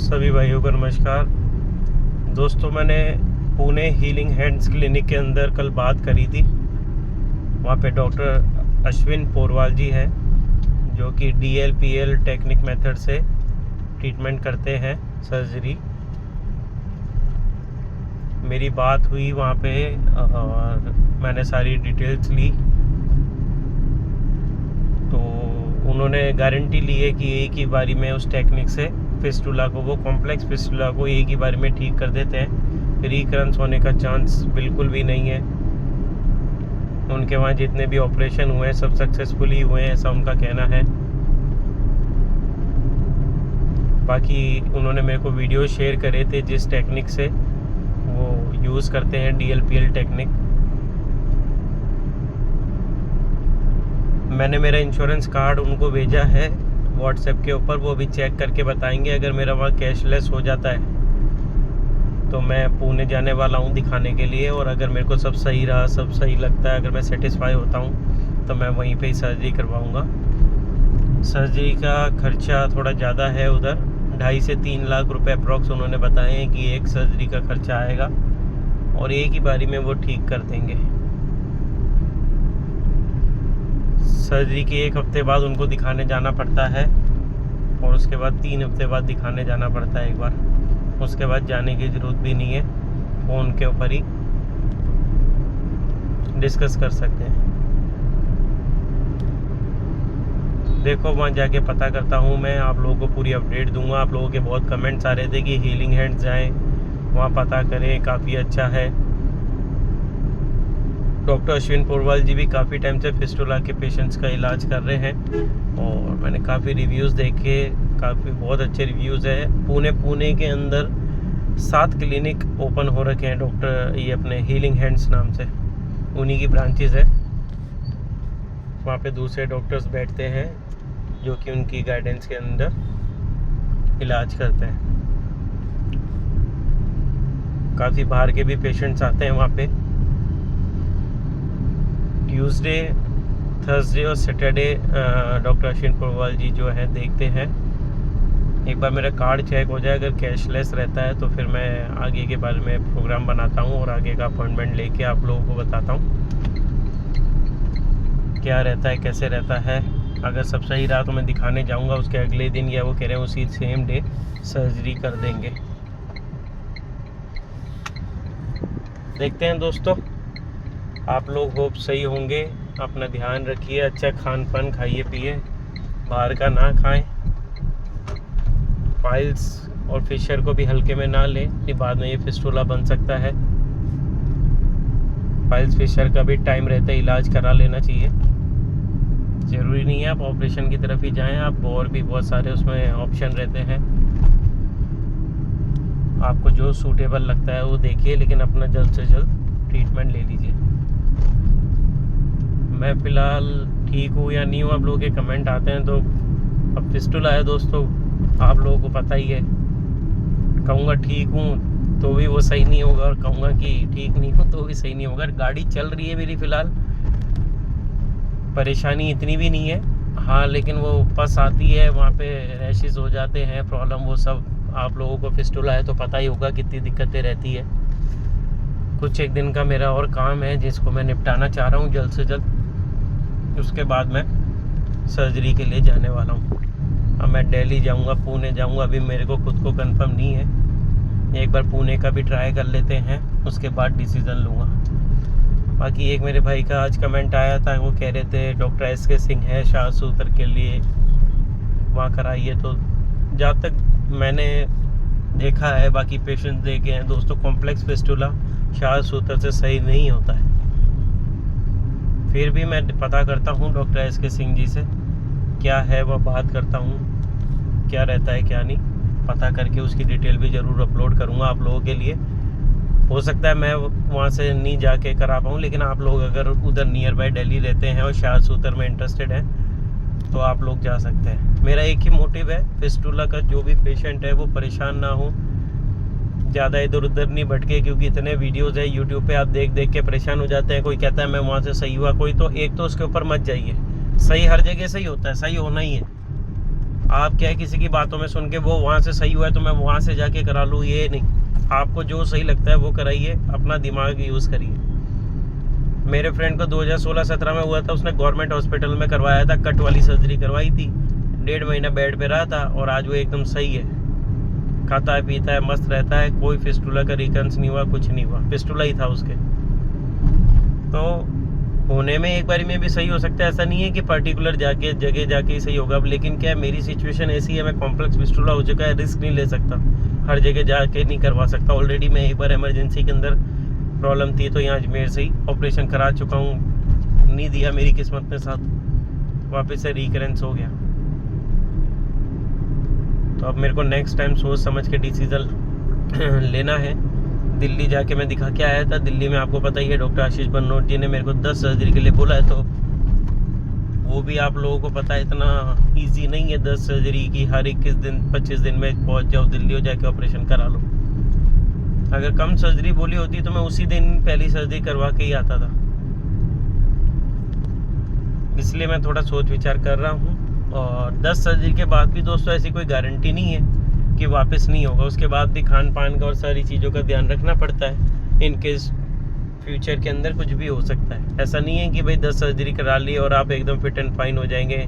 सभी भाइयों को नमस्कार। दोस्तों, मैंने पुणे हीलिंग हैंड्स क्लिनिक के अंदर कल बात करी थी। वहाँ पे डॉक्टर अश्विन पोरवाल जी हैं, जो कि DLPL टेक्निक मेथड से ट्रीटमेंट करते हैं, सर्जरी। मेरी बात हुई वहाँ पे और मैंने सारी डिटेल्स ली, तो उन्होंने गारंटी ली है कि एक ही बारी में उस टेक्निक से फिस्टुला को, वो कॉम्प्लेक्स फिस्टुला को एक ही बार में ठीक कर देते हैं। रिकरेंस होने का चांस बिल्कुल भी नहीं है। उनके वहाँ जितने भी ऑपरेशन हुए हैं सब सक्सेसफुली हुए हैं, ऐसा उनका कहना है। बाकी उन्होंने मेरे को वीडियो शेयर करे थे जिस टेक्निक से वो यूज़ करते हैं, DLPL टेक्निक। मैंने मेरा इंश्योरेंस कार्ड उनको भेजा है व्हाट्सएप के ऊपर, वो भी चेक करके बताएंगे। अगर मेरा वहाँ कैशलेस हो जाता है तो मैं पुणे जाने वाला हूँ दिखाने के लिए, और अगर मेरे को सब सही रहा, सब सही लगता है, अगर मैं सेटिस्फाई होता हूँ तो मैं वहीं पे ही सर्जरी करवाऊँगा। सर्जरी का खर्चा थोड़ा ज़्यादा है उधर, 2.5 से 3 लाख रुपए अप्रॉक्स उन्होंने बताए हैं कि एक सर्जरी का खर्चा आएगा, और एक ही बारी में वो ठीक कर देंगे। सर्जरी के 1 हफ्ते बाद उनको दिखाने जाना पड़ता है, और उसके बाद 3 हफ्ते बाद दिखाने जाना पड़ता है एक बार। उसके बाद जाने की ज़रूरत भी नहीं है, फ़ोन के ऊपर ही डिस्कस कर सकते हैं। देखो, वहाँ जाके पता करता हूँ मैं, आप लोगों को पूरी अपडेट दूंगा। आप लोगों के बहुत कमेंट्स आ रहे थे कि हीलिंग हैंड्स जाएं, वहाँ पता करें, काफ़ी अच्छा है। डॉक्टर अश्विन पोरवाल जी भी काफ़ी टाइम से फिस्टुला के पेशेंट्स का इलाज कर रहे हैं, और मैंने काफ़ी रिव्यूज़ देखे, काफ़ी बहुत अच्छे रिव्यूज़ है। पुणे के अंदर 7 क्लिनिक ओपन हो रखे हैं डॉक्टर, ये अपने हीलिंग हैंड्स नाम से, उन्हीं की ब्रांचेस है। वहाँ पे दूसरे डॉक्टर्स बैठते हैं जो कि उनकी गाइडेंस के अंदर इलाज करते हैं। काफ़ी बाहर के भी पेशेंट्स आते हैं वहाँ पे। ट्यूसडे, थर्सडे और सैटरडे डॉक्टर अश्विन पोरवाल जी जो है देखते हैं। एक बार मेरा कार्ड चेक हो जाए, अगर कैशलेस रहता है तो फिर मैं आगे के बारे में प्रोग्राम बनाता हूँ और आगे का अपॉइंटमेंट लेके आप लोगों को बताता हूँ क्या रहता है, कैसे रहता है। अगर सब सही रहा तो मैं दिखाने जाऊँगा उसके अगले दिन, या वो कह रहे हैं उसी सेम डे सर्जरी कर देंगे। देखते हैं दोस्तों, आप लोग होप सही होंगे। अपना ध्यान रखिए, अच्छा खान पान खाइए पिए, बाहर का ना खाएं। पाइल्स और फिशर को भी हल्के में ना लें, नहीं बाद में ये फिस्टुला बन सकता है। पाइल्स फिशर का भी टाइम रहता है, इलाज करा लेना चाहिए। ज़रूरी नहीं है आप ऑपरेशन की तरफ ही जाएं, आप और भी बहुत सारे उसमें ऑप्शन रहते हैं। आपको जो सूटेबल लगता है वो देखिए, लेकिन अपना जल्द से जल्द ट्रीटमेंट ले लीजिए। मैं फ़िलहाल ठीक हूँ या नहीं हूँ, आप लोगों के कमेंट आते हैं तो अब फिस्टुला है दोस्तों, आप लोगों को पता ही है। कहूँगा ठीक हूँ तो भी वो सही नहीं होगा, और कहूँगा कि ठीक नहीं हूँ तो भी सही नहीं होगा। गाड़ी चल रही है मेरी फ़िलहाल, परेशानी इतनी भी नहीं है। हाँ, लेकिन वो पस आती है, वहाँ पे रैशेस हो जाते हैं, प्रॉब्लम, वो सब आप लोगों को फिस्टुला है तो पता ही होगा कितनी दिक्कतें रहती है। कुछ एक दिन का मेरा और काम है जिसको मैं निपटाना चाह रहा हूँ जल्द से जल्द, उसके बाद मैं सर्जरी के लिए जाने वाला हूँ। अब मैं दिल्ली जाऊँगा, पुणे जाऊँगा, अभी मेरे को खुद को कंफर्म नहीं है। एक बार पुणे का भी ट्राई कर लेते हैं, उसके बाद डिसीज़न लूँगा। बाकी एक मेरे भाई का आज कमेंट आया था, वो कह रहे थे डॉक्टर SK सिंह है शाहसूतर के लिए, वहाँ कराइए। तो जहाँ तक मैंने देखा है, बाकी पेशेंट्स देखे हैं दोस्तों, कॉम्प्लेक्स फिस्टुला शाहसूतर से सही नहीं होता है। फिर भी मैं पता करता हूँ डॉक्टर SK सिंह जी से, क्या है वह बात करता हूँ, क्या रहता है क्या नहीं, पता करके उसकी डिटेल भी ज़रूर अपलोड करूँगा आप लोगों के लिए। हो सकता है मैं वहाँ से नहीं जाके करा पाऊँ, लेकिन आप लोग अगर उधर नियर बाय दिल्ली रहते हैं और शाहसूतर में इंटरेस्टेड हैं तो आप लोग जा सकते हैं। मेरा एक ही मोटिव है, फिस्टुला का जो भी पेशेंट है वो परेशान ना हो, ज़्यादा इधर उधर नहीं भटके, क्योंकि इतने वीडियोस है यूट्यूब पे, आप देख देख के परेशान हो जाते हैं। कोई कहता है मैं वहाँ से सही हुआ, कोई तो एक तो उसके ऊपर मत जाइए। सही हर जगह सही होता है, सही होना ही है। आप क्या है किसी की बातों में सुन के वो वहाँ से सही हुआ है तो मैं वहाँ से जाके करा लूँ, ये नहीं। आपको जो सही लगता है वो कराइए, अपना दिमाग यूज़ करिए। मेरे फ्रेंड को 2016-17 में हुआ था, उसने गवर्नमेंट हॉस्पिटल में करवाया था, कट वाली सर्जरी करवाई थी, 1.5 महीना बेड पे रहा था और आज वो एकदम सही है, खाता है पीता है, मस्त रहता है, कोई फिस्टुला का रिकरेंस नहीं हुआ, कुछ नहीं हुआ, फिस्टुला ही था उसके। तो होने में एक बारी में भी सही हो सकता है, ऐसा नहीं है कि पर्टिकुलर जगह जाके ही सही होगा। अब लेकिन क्या है, मेरी सिचुएशन ऐसी है, मैं कॉम्प्लेक्स फिस्टुला हो चुका है, रिस्क नहीं ले सकता, हर जगह जाके नहीं करवा सकता। ऑलरेडी मैं एक बार इमरजेंसी के अंदर प्रॉब्लम थी तो यहाँ अजमेर से ही ऑपरेशन करा चुका हूँ, नहीं दिया मेरी किस्मत में साथ, वापस से रिकरेंस हो गया। तो अब मेरे को नेक्स्ट टाइम सोच समझ के डिसीजन लेना है। दिल्ली जाके मैं दिखा के आया था, दिल्ली में आपको पता ही है डॉक्टर आशीष बनोट जी ने मेरे को 10 सर्जरी के लिए बोला है, तो वो भी आप लोगों को पता है इतना इजी नहीं है 10 सर्जरी की, हर 21 दिन 25 दिन में पहुंच जाओ दिल्ली और जाके ऑपरेशन करा लो। अगर कम सर्जरी बोली होती तो मैं उसी दिन पहली सर्जरी करवा के ही आता था। इसलिए मैं थोड़ा सोच विचार कर रहा हूँ। और 10 सर्जरी के बाद भी दोस्तों ऐसी कोई गारंटी नहीं है कि वापस नहीं होगा, उसके बाद भी खान पान का और सारी चीज़ों का ध्यान रखना पड़ता है, इन केस फ्यूचर के अंदर कुछ भी हो सकता है। ऐसा नहीं है कि भाई 10 सर्जरी करा ली और आप एकदम फिट एंड फाइन हो जाएंगे।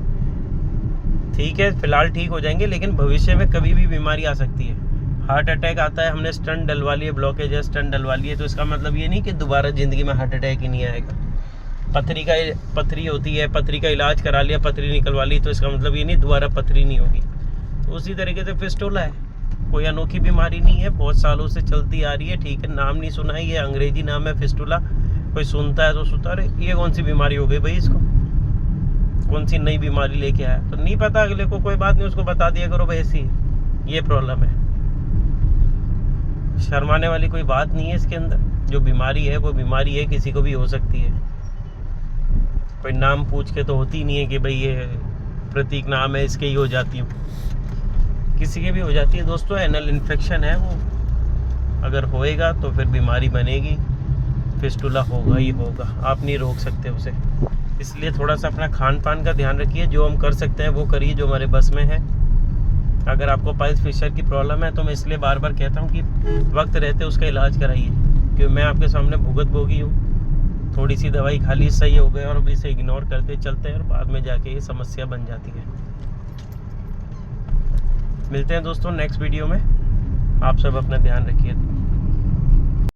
ठीक है, फिलहाल ठीक हो जाएंगे, लेकिन भविष्य में कभी भी बीमारी आ सकती है। हार्ट अटैक आता है, हमने स्टंट डलवा लिए, ब्लॉकेज है, स्टंट डलवा लिए, तो इसका मतलब ये नहीं कि दोबारा ज़िंदगी में हार्ट अटैक ही नहीं आएगा। पथरी होती है, पथरी का इलाज करा लिया, पथरी निकलवा ली, तो इसका मतलब ये नहीं दोबारा पथरी नहीं होगी। तो उसी तरीके से फिस्टुला है, कोई अनोखी बीमारी नहीं है, बहुत सालों से चलती आ रही है। ठीक है, नाम नहीं सुना है, ये अंग्रेजी नाम है फिस्टुला, कोई सुनता है तो सोचता अरे ये कौन सी बीमारी हो गई भाई, इसको कौन सी नई बीमारी लेके आया। तो नहीं पता अगले को, कोई बात नहीं, उसको बता दिया करो भाई ऐसी ये प्रॉब्लम है। शर्माने वाली कोई बात नहीं है इसके अंदर, जो बीमारी है वो बीमारी है, किसी को भी हो सकती है। कोई नाम पूछ के तो होती नहीं है कि भाई ये प्रतीक नाम है इसके ही हो जाती हूँ, किसी के भी हो जाती है दोस्तों। एनल इन्फेक्शन है वो, अगर होएगा तो फिर बीमारी बनेगी, फिस्टुला होगा ही होगा, आप नहीं रोक सकते उसे। इसलिए थोड़ा सा अपना खान पान का ध्यान रखिए, जो हम कर सकते हैं वो करिए, जो हमारे बस में है। अगर आपको पाइल्स फिशर की प्रॉब्लम है तो मैं इसलिए बार बार कहता हूँ कि वक्त रहते उसका इलाज कराइए, क्योंकि मैं आपके सामने भुगत भोगी हूँ। थोड़ी सी दवाई खा ली, सही हो गए, और अभी इसे इग्नोर करते चलते हैं और बाद में जाके ये समस्या बन जाती है। मिलते हैं दोस्तों नेक्स्ट वीडियो में, आप सब अपना ध्यान रखिए।